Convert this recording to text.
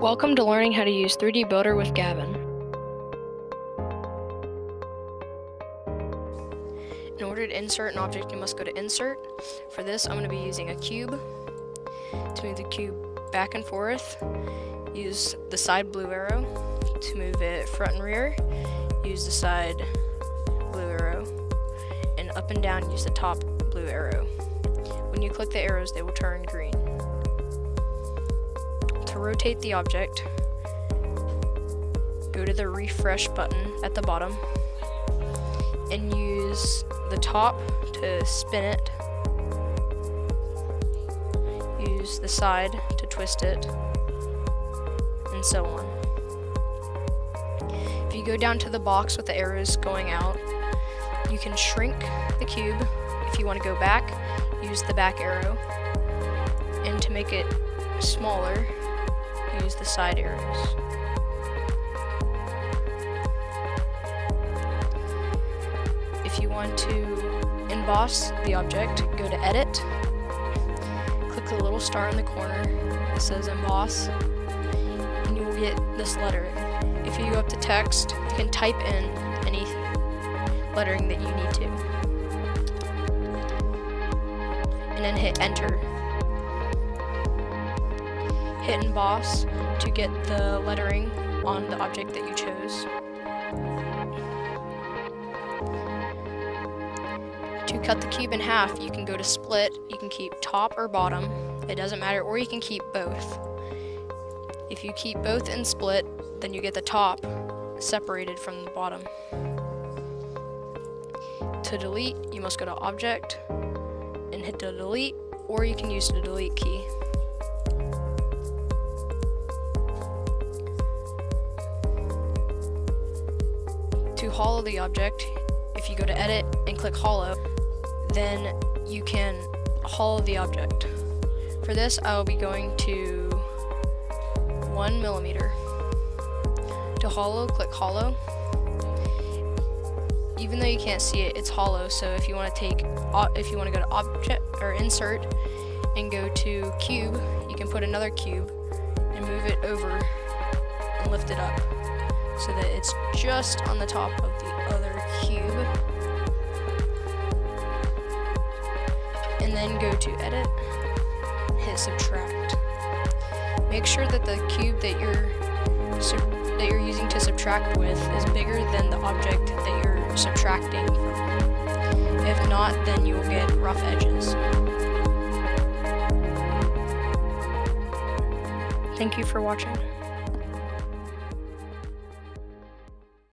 Welcome to learning how to use 3D Builder with Gavin. In order to insert an object, you must go to Insert. For this, I'm going to be using a cube. To move the cube back and forth, use the side blue arrow. To move it front and rear, use the side blue arrow. And up and down, use the top blue arrow. When you click the arrows, they will turn green. To rotate the object, go to the refresh button at the bottom and use the top to spin it. Use the side to twist it, and so on. If you go down to the box with the arrows going out, you can shrink the cube. If you want to go back, use the back arrow, and to make it smaller, use the side arrows. If you want to emboss the object, go to Edit, click the little star in the corner that says Emboss, and you will get this lettering. If you go up to text, you can type in any lettering that you need to, and then hit Enter. Hit Emboss to get the lettering on the object that you chose. To cut the cube in half, you can go to Split. You can keep top or bottom, it doesn't matter, or you can keep both. If you keep both in Split, then you get the top separated from the bottom. To delete, you must go to Object and hit the delete, or you can use the delete key. To hollow the object, if you go to Edit and click Hollow, then you can hollow the object. For this, I will be going to 1 millimeter. To hollow, click Hollow. Even though you can't see it, it's hollow. So if you want to go to Object or Insert and go to Cube, you can put another cube and move it over and lift it up, so that it's just on the top of the other cube. And then go to Edit, hit Subtract. Make sure that the cube that you're using to subtract with is bigger than the object that you're subtracting from. If not, then you will get rough edges. Thank you for watching.